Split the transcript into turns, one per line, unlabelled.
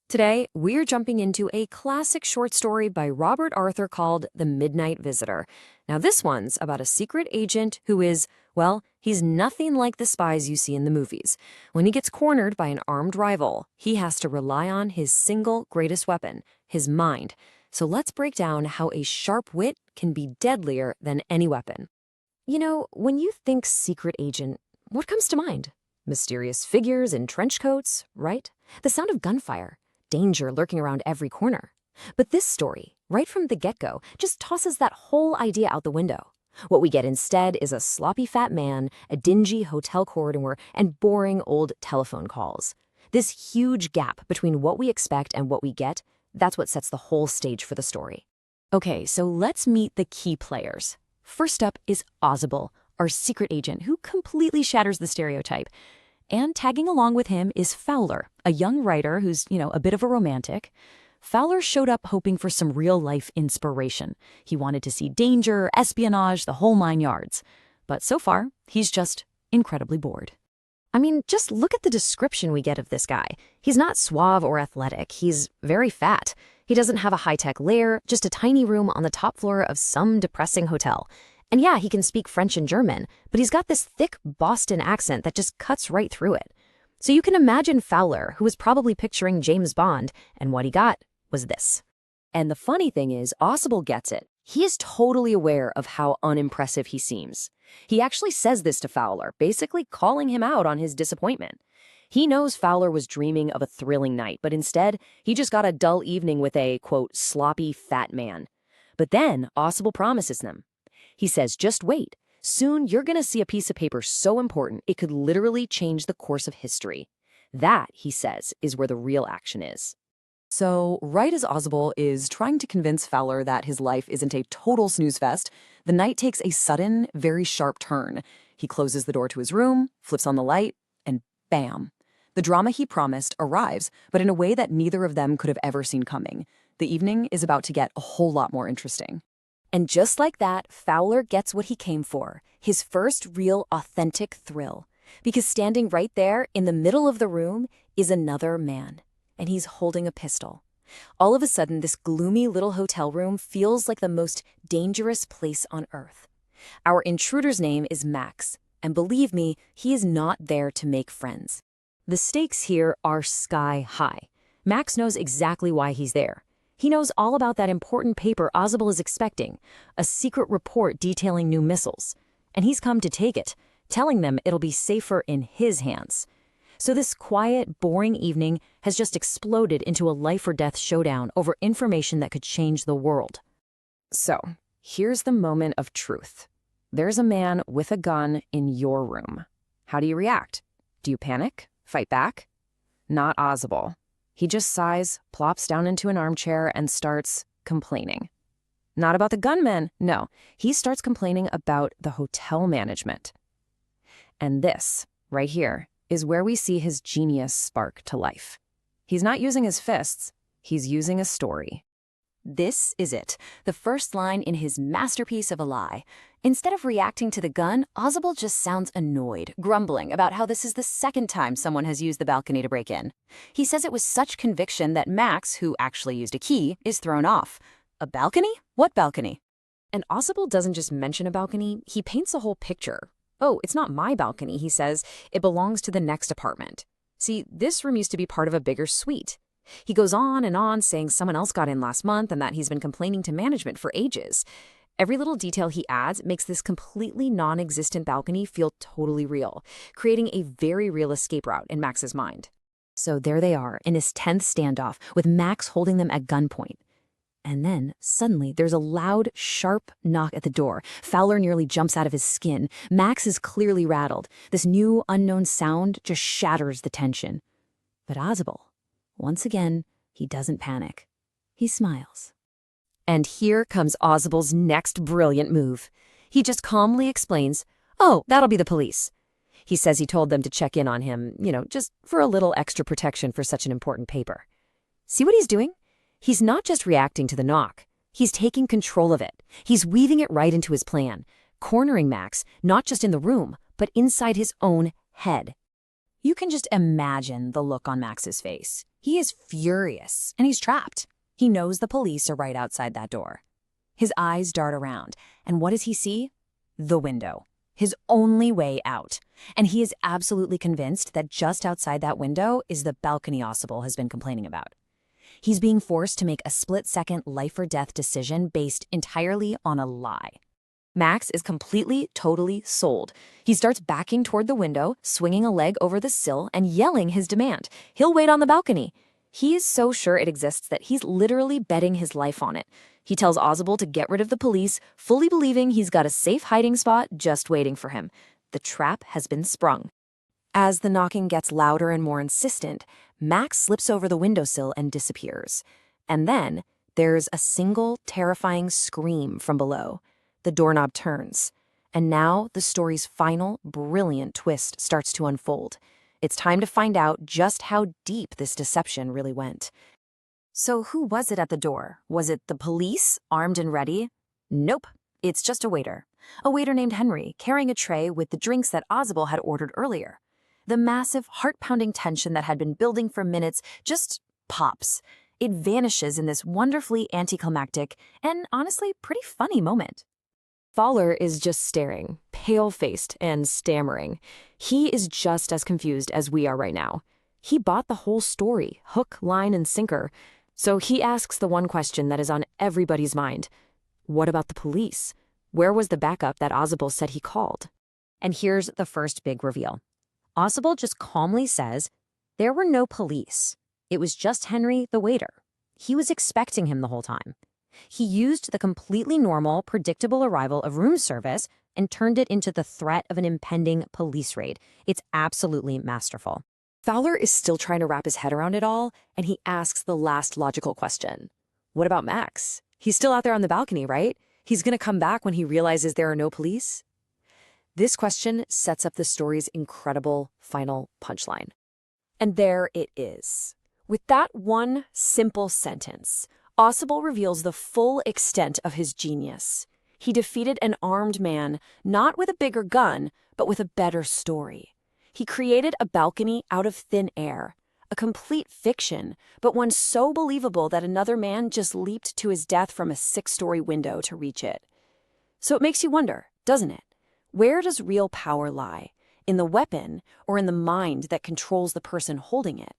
Today, we're jumping into a classic short story by Robert Arthur called The Midnight Visitor. Now, this one's about a secret agent who is, well, he's nothing like the spies you see in the movies. When he gets cornered by an armed rival, he has to rely on his single greatest weapon, his mind. So let's break down how a sharp wit can be deadlier than any weapon. You know, when you think secret agent, what comes to mind? Mysterious figures in trench coats, right? The sound of gunfire. Danger lurking around every corner. But this story, right from the get-go, just tosses that whole idea out the window. What we get instead is a sloppy fat man, a dingy hotel corridor, and boring old telephone calls. This huge gap between what we expect and what we get, that's what sets the whole stage for the story. Okay, so let's meet the key players. First up is Ozible, our secret agent who completely shatters the stereotype. And tagging along with him is Fowler, a young writer who's, a bit of a romantic. Fowler showed up hoping for some real-life inspiration. He wanted to see danger, espionage, the whole 9 yards. But so far, he's just incredibly bored. I mean, just look at the description we get of this guy. He's not suave or athletic. He's very fat. He doesn't have a high-tech lair, just a tiny room on the top floor of some depressing hotel. And yeah, he can speak French and German, but he's got this thick Boston accent that just cuts right through it. So you can imagine Fowler, who was probably picturing James Bond, and what he got was this. And the funny thing is, Ozible gets it. He is totally aware of how unimpressive he seems. He actually says this to Fowler, basically calling him out on his disappointment. He knows Fowler was dreaming of a thrilling night, but instead, he just got a dull evening with a, quote, sloppy fat man. But then, Ozible promises them. He says, just wait. Soon you're going to see a piece of paper so important it could literally change the course of history. That, he says, is where the real action is.
So, right as Ozible is trying to convince Fowler that his life isn't a total snooze fest, the night takes a sudden, very sharp turn. He closes the door to his room, flips on the light, and bam! The drama he promised arrives, but in a way that neither of them could have ever seen coming. The evening is about to get a whole lot more interesting.
And just like that, Fowler gets what he came for, his first real, authentic thrill. Because standing right there in the middle of the room is another man, and he's holding a pistol. All of a sudden, this gloomy little hotel room feels like the most dangerous place on earth. Our intruder's name is Max, and believe me, he is not there to make friends. The stakes here are sky high. Max knows exactly why he's there. He knows all about that important paper Ozible is expecting, a secret report detailing new missiles. And he's come to take it, telling them it'll be safer in his hands. So this quiet, boring evening has just exploded into a life-or-death showdown over information that could change the world. So, here's the moment of truth. There's a man with a gun in your room. How do you react? Do you panic? Fight back? Not Ozible. He just sighs, plops down into an armchair, and starts complaining. Not about the gunmen, no. He starts complaining about the hotel management. And this, right here, is where we see his genius spark to life. He's not using his fists, he's using a story. This is it, the first line in his masterpiece of a lie. Instead of reacting to the gun, Ozible just sounds annoyed, grumbling about how this is the second time someone has used the balcony to break in. He says it was such conviction that Max, who actually used a key, is thrown off. A balcony? What balcony? And Ozible doesn't just mention a balcony, he paints a whole picture. Oh, it's not my balcony, he says. It belongs to the next apartment. See, this room used to be part of a bigger suite. He goes on and on saying someone else got in last month and that he's been complaining to management for ages. Every little detail he adds makes this completely non-existent balcony feel totally real, creating a very real escape route in Max's mind. So there they are in his 10th standoff, with Max holding them at gunpoint. And then, suddenly, there's a loud, sharp knock at the door. Fowler nearly jumps out of his skin. Max is clearly rattled. This new, unknown sound just shatters the tension. But Ozible, once again, he doesn't panic. He smiles. And here comes Ozible's next brilliant move. He just calmly explains, "Oh, that'll be the police." He says he told them to check in on him, just for a little extra protection for such an important paper. See what he's doing? He's not just reacting to the knock. He's taking control of it. He's weaving it right into his plan, cornering Max, not just in the room, but inside his own head. You can just imagine the look on Max's face. He is furious, and he's trapped. He knows the police are right outside that door. His eyes dart around, and what does he see? The window. His only way out. And he is absolutely convinced that just outside that window is the balcony Ausable has been complaining about. He's being forced to make a split-second life-or-death decision based entirely on a lie. Max is completely, totally sold. He starts backing toward the window, swinging a leg over the sill, and yelling his demand. He'll wait on the balcony. He is so sure it exists that he's literally betting his life on it. He tells Ausable to get rid of the police, fully believing he's got a safe hiding spot just waiting for him. The trap has been sprung. As the knocking gets louder and more insistent, Max slips over the windowsill and disappears. And then there's a single terrifying scream from below. The doorknob turns. And now the story's final, brilliant twist starts to unfold. It's time to find out just how deep this deception really went. So who was it at the door? Was it the police, armed and ready? Nope. It's just a waiter. A waiter named Henry, carrying a tray with the drinks that Ausable had ordered earlier. The massive, heart-pounding tension that had been building for minutes just pops. It vanishes in this wonderfully anticlimactic and honestly pretty funny moment. Fowler is just staring, pale-faced and stammering. He is just as confused as we are right now. He bought the whole story, hook, line, and sinker. So he asks the one question that is on everybody's mind. What about the police? Where was the backup that Ausable said he called? And here's the first big reveal. Ausable just calmly says, there were no police. It was just Henry, the waiter. He was expecting him the whole time. He used the completely normal, predictable arrival of room service and turned it into the threat of an impending police raid. It's absolutely masterful. Fowler is still trying to wrap his head around it all, and he asks the last logical question. What about Max? He's still out there on the balcony, right? He's going to come back when he realizes there are no police? This question sets up the story's incredible final punchline. And there it is. With that one simple sentence, Ausable reveals the full extent of his genius. He defeated an armed man, not with a bigger gun, but with a better story. He created a balcony out of thin air, a complete fiction, but one so believable that another man just leaped to his death from a 6-story window to reach it. So it makes you wonder, doesn't it? Where does real power lie? In the weapon or in the mind that controls the person holding it?